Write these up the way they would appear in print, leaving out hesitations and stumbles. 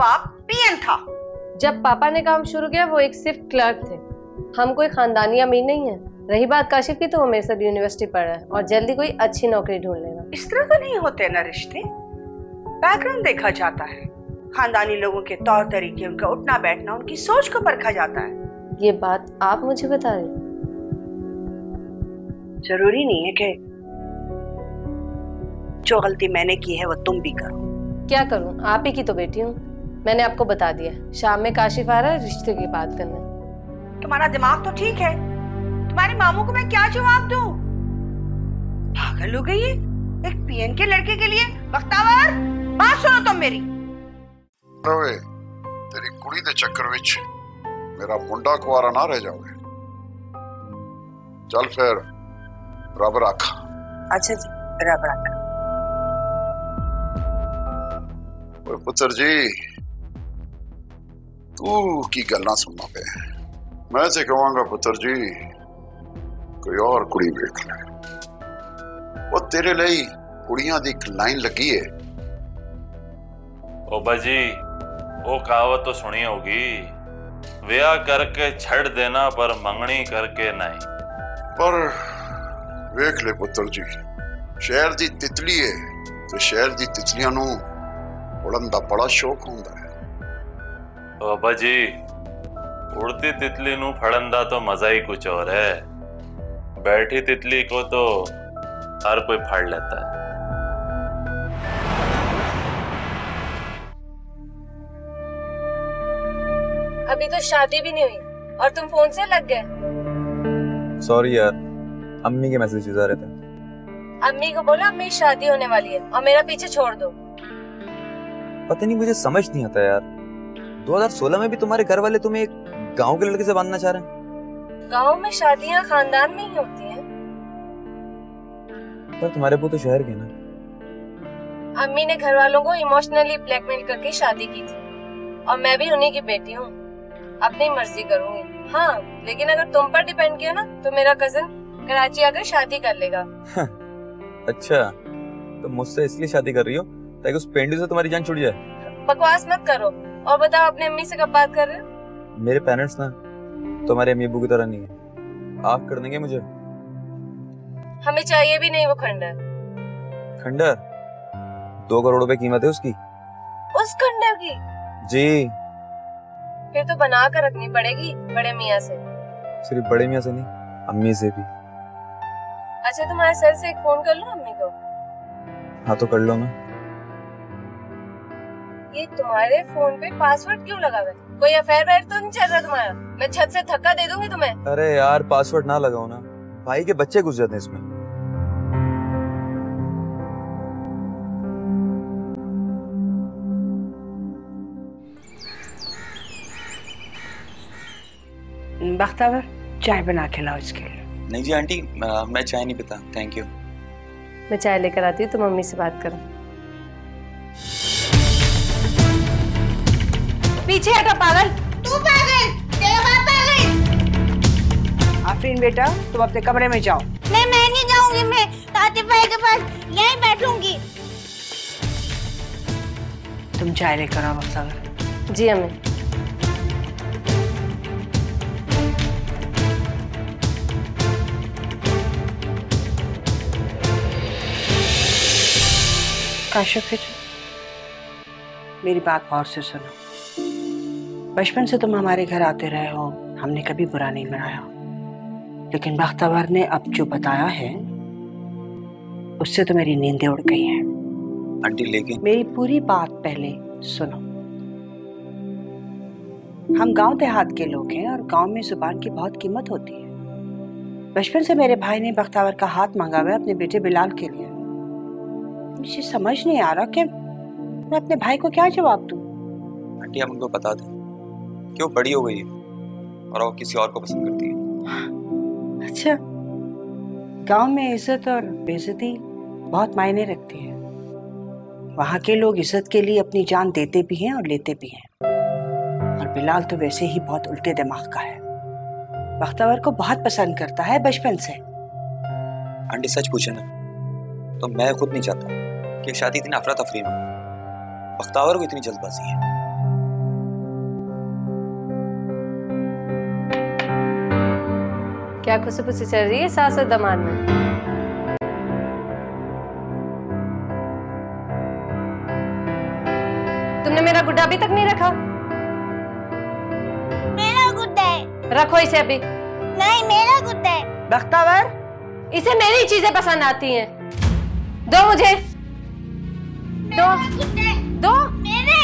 बाप पीएन था। जब पापा ने काम शुरू किया वो एक सिर्फ क्लर्क थे, हम कोई खानदानी अमीर नहीं है। रही बात काशिफ की, तो वो मेरे साथ यूनिवर्सिटी पढ़ रहा है और जल्दी कोई अच्छी नौकरी ढूंढ लेगा। इस तरह तो नहीं होते ना रिश्ते, बैकग्राउंड देखा जाता है, खानदानी लोगों के तौर तरीके, उनका उठना बैठना, उनकी सोच को परखा जाता है। ये बात आप मुझे बता रहे? जरूरी नहीं है कि जो गलती मैंने की है वो तुम भी करो। क्या करूं, आप ही की तो बेटी हूँ। मैंने आपको बता दिया, शाम में काशिफ आ रहा है रिश्ते की बात करने। तुम्हारा दिमाग तो ठीक है, तुम्हारी मामू को मैं क्या जवाब दूं? पागल हो गई है एक पीएन के लड़के के लिए। बख्तावर, बात सुनो तुम मेरी। रवे तेरी कुड़ी दे चक्कर विच मेरा मुंडा कुआरा ना रह जावे। चल फिर रब रख। अच्छा जी, रब रख। पुत्र जी तू की गल्ला सुनना पे, मैं से कहूंगा पुत्र जी कोई और कुड़ी वेख ले। वो तेरे लिए कुड़ियां दी एक लाइन लगी है। ओ बाजी, वो कहावत तो सुनी होगी, ब्याह करके छड़ देना पर मंगनी करके नहीं। पर वेख ले पुत्र जी, शहर दी तितली है तो शहर दी तितलियां नू उड़न दा बड़ा शौक होंदा है। ओ बाजी, उड़ती तितली नू फड़न दा तो मजा ही कुछ और है, बैठी तितली को तो हर कोई फाड़ लेता है। अभी तो शादी भी नहीं हुई और तुम फोन से लग गए। सॉरी यार, अम्मी के मैसेजेस आ रहे थे। अम्मी को बोला मेरी शादी होने वाली है और मेरा पीछे छोड़ दो। पता नहीं, मुझे समझ नहीं आता यार, 2016 में भी तुम्हारे घर वाले तुम्हें एक गांव के लड़के से बांधना चाह रहे हैं। गांव में शादियां खानदान में ही होती हैं। पर तुम्हारे वो तो शहर के ना। अम्मी ने घर वालों को इमोशनली ब्लैकमेल करके शादी की थी और मैं भी उन्हीं की बेटी हूँ, अपनी मर्जी करूंगी। हाँ, लेकिन अगर तुम पर डिपेंड किया ना तो मेरा कजिन कराची आकर शादी कर लेगा। अच्छा, तो मुझसे इसलिए शादी कर रही हो ताकि उस पेंडू से तुम्हारी जान छूट जाए? बकवास मत करो और बताओ अपने अम्मी से कब बात कर रहे हो? मेरे पेरेंट्स ना तुम्हारे अम्मी अब्बू की तरह नहीं है, आग कर देंगे मुझे। हमें चाहिए भी नहीं वो खंडर। खंडर? 2 करोड़ रुपए कीमत है उसकी। उस खंडर की? जी। फिर तो बना कर रखनी पड़ेगी बड़े मियाँ से। सिर्फ बड़े मियाँ से नहीं, अम्मी से भी। अच्छा, तुम्हारे सर से एक फोन कर लो अम्मी को। हाँ तो कर लो ना। ये तुम्हारे फोन पे पासवर्ड क्यों लगा हुआ है? कोई अफेयर वैर तो नहीं चल रहा तुम्हारा? मैं छत से धक्का दे दूंगी तुम्हें। अरे यार, पासवर्ड ना लगाओ ना, भाई के बच्चे घुस जाते हैं इसमें। बख्तावर, चाय बना के लाओ इसके लिए। नहीं जी आंटी, मैं चाय नहीं पीता, थैंक यू। मैं चाय लेकर आती हूँ, तुम मम्मी से बात करो। पीछे हटो पागल। तू पागल, तेरा बाप पागल। आफरीन बेटा, तुम अपने कमरे में जाओ। मैं नहीं जाऊंगी, मैं ताते भाई के पास यहीं बैठूंगी। तुम चाय लेकर आओ बख्तावर। जी अम्मी। काशिफ बेटा, मेरी बात गौर से सुनो। बचपन से तुम हमारे घर आते रहे हो, हमने कभी बुरा नहीं मनाया, लेकिन बख्तावर ने अब जो बताया है उससे तो मेरी नींदें उड़ गई हैं। आंटी लेकिन मेरी पूरी बात पहले सुनो। हम गांव देहात के लोग हैं और गांव में जुबान की बहुत कीमत होती है। बचपन से मेरे भाई ने बख्तावर का हाथ मांगा हुआ है अपने बेटे बिलाल के लिए। मुझे समझ नहीं आ रहा कि मैं अपने भाई को क्या जवाब दूं। आंटी आप उनको बता दें कि वो बड़ी हो गई है और वो किसी और को पसंद करती है। अच्छा, गांव में इज्जत और बेइज्जती बहुत मायने रखती है। वहाँ के लोग इज्जत के लिए अपनी जान देते भी हैं और लेते भी हैं, और बिलाल तो वैसे ही बहुत उल्टे दिमाग का है। बख्तावर को बहुत पसंद करता है बचपन से। आंटी सच पूछे ना तो मैं खुद नहीं चाहता कि शादी इतनी अफरा तफरी में, बख्तावर को इतनी जल्दबाजी है। क्या खुशी चल रही है सास और दामाद में? तुमने मेरा गुड्डा अभी तक नहीं रखा? मेरा गुड्डा है। रखो इसे अभी। नहीं, मेरा गुड्डा है। बख्तावर, इसे मेरी चीजें पसंद आती हैं। दो मुझे, दो दो मेरा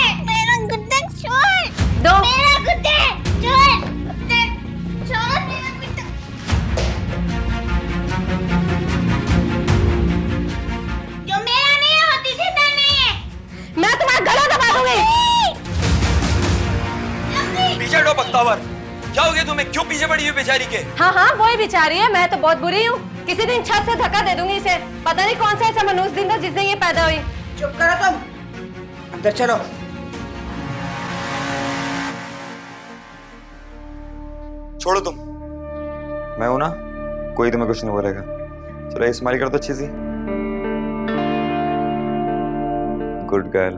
गुड्डा छोड़। दो। मेरा गुड्डा छोड़। छोड़ मेरा गुड्डा। जो मेरा नहीं है वो तीसरा नहीं है। मैं तुम्हारा गला दबा दूंगी। पीछे हटो बख्तावर, क्या हो गया तुम्हें? क्यों पीछे पड़ी हुई बेचारी के? हाँ हाँ, वही बेचारी है, मैं तो बहुत बुरी हूँ। किसी दिन छत से धक्का दे दूंगी इसे। पता नहीं कौन सा ऐसा मनुष्य दिन था जिस दिन ये पैदा हुई। चुप करो तुम, अंदर चलो। छोड़ो तुम। मैं हूं ना, कोई तुम्हें कुछ नहीं बोलेगा। चलो इस्माइल कर दो अच्छी सी। Good girl.